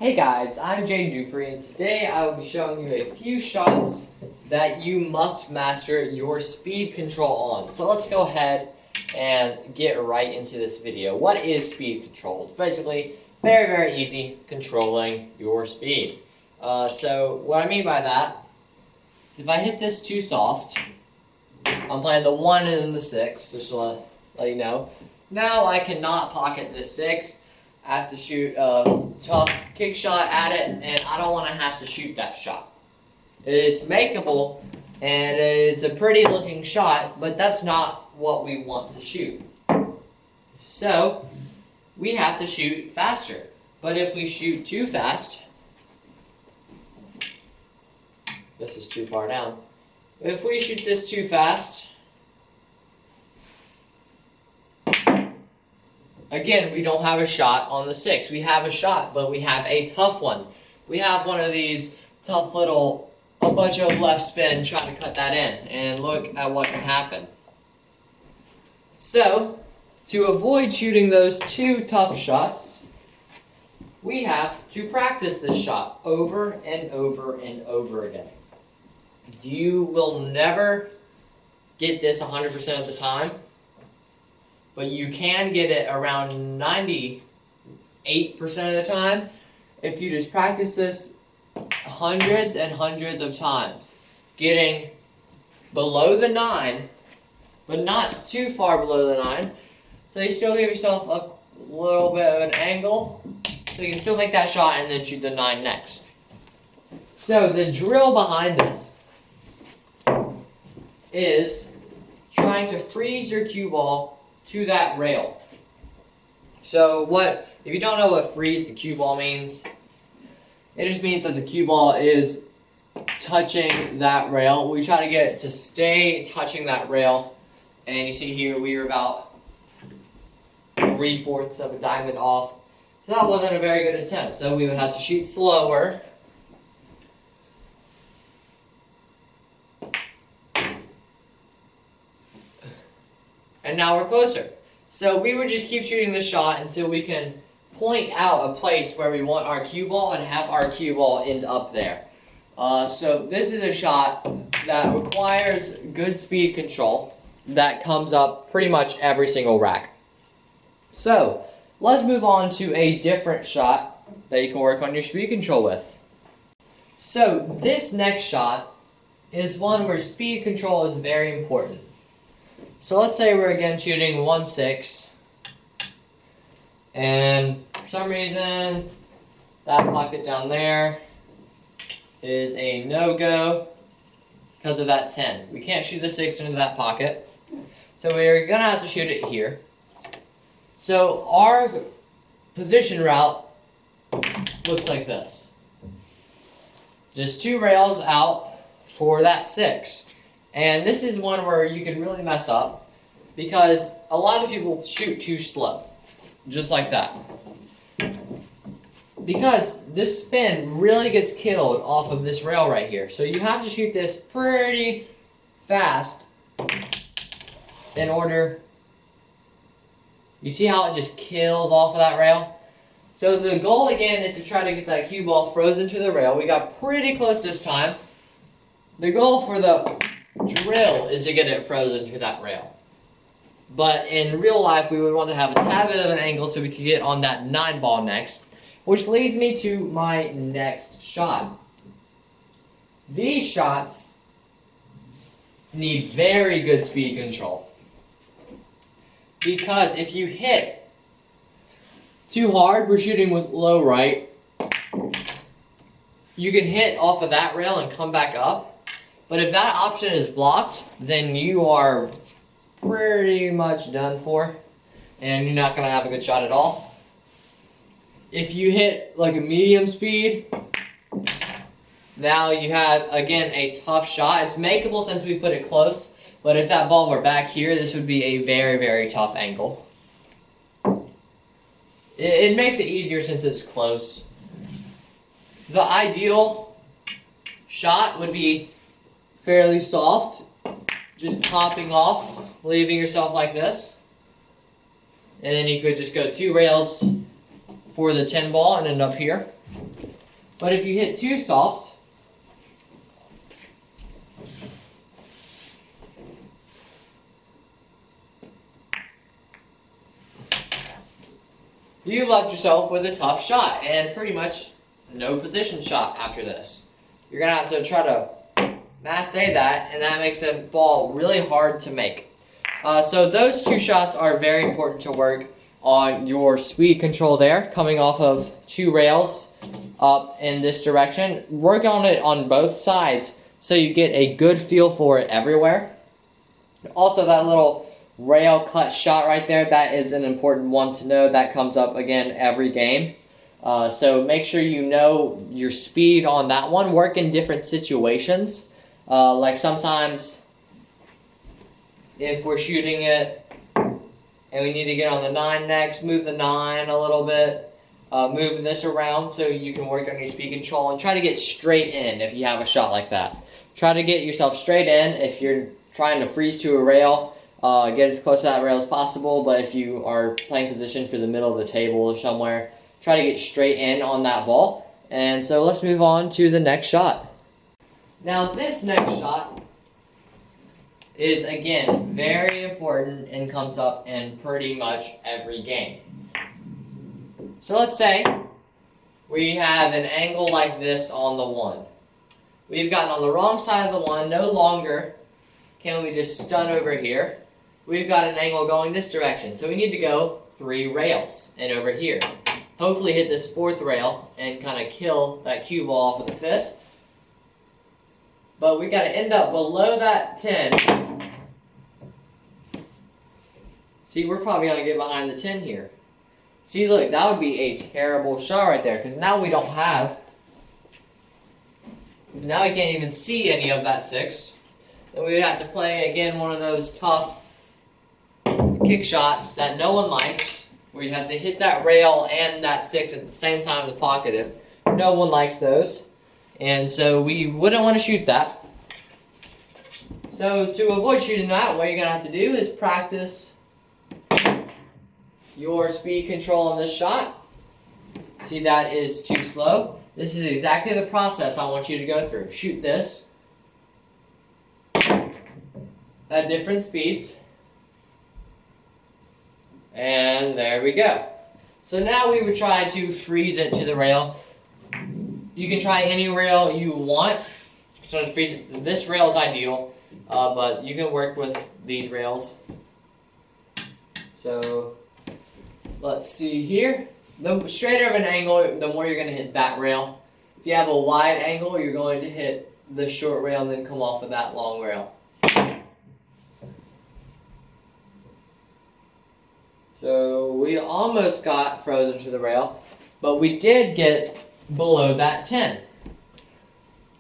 Hey guys, I'm Dupree, and today I will be showing you a few shots that you must master your speed control on. So let's go ahead and get right into this video. What is speed control? It's basically very easy controlling your speed. So what I mean by that, if I hit this too soft, I'm playing the 1 and the 6, just to let you know. Now I cannot pocket the 6. I have to shoot a tough kick shot at it, and I don't want to have to shoot that shot. It's makeable, and it's a pretty looking shot, but that's not what we want to shoot. So, we have to shoot faster. But if we shoot too fast, this is too far down. If we shoot this too fast, again, we don't have a shot on the 6. We have a shot, but we have a tough one. We have one of these tough little, a bunch of left spin, try to cut that in, and look at what can happen. So, to avoid shooting those two tough shots, we have to practice this shot over and over and over again. You will never get this 100% of the time, but you can get it around 98% of the time if you just practice this hundreds and hundreds of times. Getting below the 9, but not too far below the 9. So you still give yourself a little bit of an angle, so you can still make that shot and then shoot the 9 next. So the drill behind this is trying to freeze your cue ball to that rail. So if you don't know what freeze the cue ball means, it just means that the cue ball is touching that rail. We try to get it to stay touching that rail, and you see here we are about 3/4 of a diamond off. So that wasn't a very good attempt, so we would have to shoot slower. And now we're closer. So we would just keep shooting the shot until we can point out a place where we want our cue ball and have our cue ball end up there. So this is a shot that requires good speed control that comes up pretty much every single rack. So let's move on to a different shot that you can work on your speed control with. So this next shot is one where speed control is very important. So let's say we're again shooting 1-6, and for some reason that pocket down there is a no-go because of that 10. We can't shoot the 6 into that pocket, so we're gonna have to shoot it here. So our position route looks like this. Just 2 rails out for that 6. And this is one where you can really mess up because a lot of people shoot too slow, just like that. Because this spin really gets killed off of this rail right here. So you have to shoot this pretty fast in order. You see how it just kills off of that rail? So the goal again is to try to get that cue ball frozen to the rail. We got pretty close this time. The goal for the drill is to get it frozen to that rail. But in real life, we would want to have a tad bit of an angle so we could get on that 9 ball next, which leads me to my next shot. These shots need very good speed control. Because if you hit too hard, we're shooting with low right, you can hit off of that rail and come back up. But if that option is blocked, then you are pretty much done for, and you're not going to have a good shot at all. If you hit like a medium speed, now you have, again, a tough shot. It's makeable since we put it close, but if that ball were back here, this would be a very tough angle. It makes it easier since it's close. The ideal shot would be fairly soft, just popping off, leaving yourself like this. And then you could just go 2 rails for the 10 ball and end up here. But if you hit too soft, you left yourself with a tough shot and pretty much no position shot after this. You're going to have to try to massay that, and that makes the ball really hard to make. So those two shots are very important to work on your speed control there, coming off of two rails up in this direction. Work on it on both sides so you get a good feel for it everywhere. Also, that little rail cut shot right there, that is an important one to know. That comes up again every game. So make sure you know your speed on that one. Work in different situations. Like sometimes if we're shooting it and we need to get on the 9 next, move the 9 a little bit. Move this around so you can work on your speed control and try to get straight in if you have a shot like that. Try to get yourself straight in. If you're trying to freeze to a rail, get as close to that rail as possible. But if you are playing position for the middle of the table or somewhere, try to get straight in on that ball. And so let's move on to the next shot. Now this next shot is, again, very important and comes up in pretty much every game. So let's say we have an angle like this on the 1. We've gotten on the wrong side of the 1. No longer can we just stun over here. We've got an angle going this direction. So we need to go 3 rails and over here. Hopefully hit this 4th rail and kind of kill that cue ball off of the 5th. But we got to end up below that 10. See, we're probably going to get behind the 10 here. See, look, that would be a terrible shot right there, because now we don't have, now we can't even see any of that 6. And we would have to play, again, one of those tough kick shots that no one likes, where you have to hit that rail and that 6 at the same time to pocket it. No one likes those. And so we wouldn't want to shoot that. So to avoid shooting that, what you're going to have to do is practice your speed control on this shot. See, that is too slow. This is exactly the process I want you to go through. Shoot this at different speeds. And there we go. So now we would try to freeze it to the rail. You can try any rail you want. So to freeze it, this rail is ideal, but you can work with these rails. So let's see here. The straighter of an angle, the more you're going to hit that rail. If you have a wide angle, you're going to hit the short rail and then come off of that long rail. So we almost got frozen to the rail, but we did get below that 10.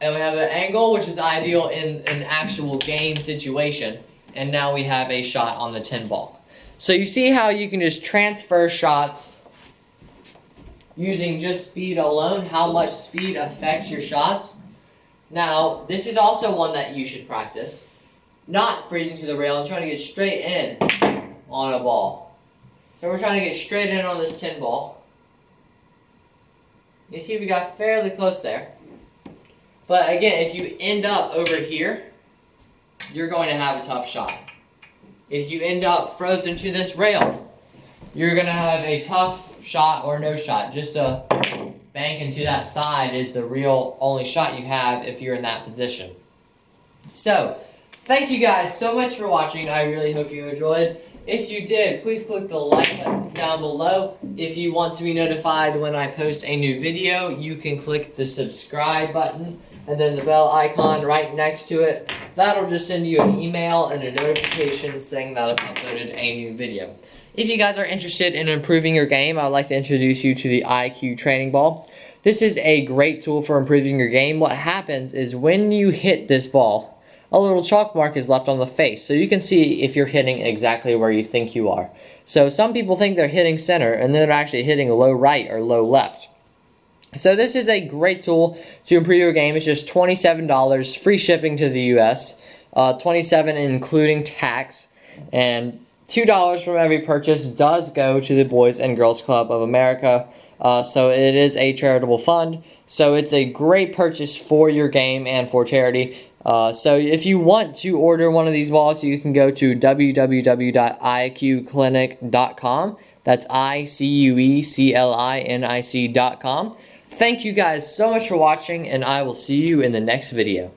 And we have an angle which is ideal in an actual game situation. And now we have a shot on the 10 ball. So you see how you can just transfer shots using just speed alone, how much speed affects your shots. Now, this is also one that you should practice. Not freezing to the rail and trying to get straight in on a ball. So we're trying to get straight in on this 10 ball. You see we got fairly close there. But again, if you end up over here, you're going to have a tough shot. If you end up frozen to this rail, you're going to have a tough shot or no shot. Just a bank into that side is the real only shot you have if you're in that position. So, thank you guys so much for watching. I really hope you enjoyed. If you did, please click the like button down below. If you want to be notified when I post a new video, you can click the subscribe button and then the bell icon right next to it. That'll just send you an email and a notification saying that I've uploaded a new video. If you guys are interested in improving your game, I'd like to introduce you to the IQ Training Ball. This is a great tool for improving your game. What happens is when you hit this ball, a little chalk mark is left on the face, so you can see if you're hitting exactly where you think you are. So some people think they're hitting center, and they're actually hitting low right or low left. So this is a great tool to improve your game. It's just $27, free shipping to the US, $27 including tax, and $2 from every purchase does go to the Boys and Girls Club of America. So it is a charitable fund. So it's a great purchase for your game and for charity. So if you want to order one of these wallets, you can go to www.iqclinic.com. That's ICUECLINIC.com. Thank you guys so much for watching, and I will see you in the next video.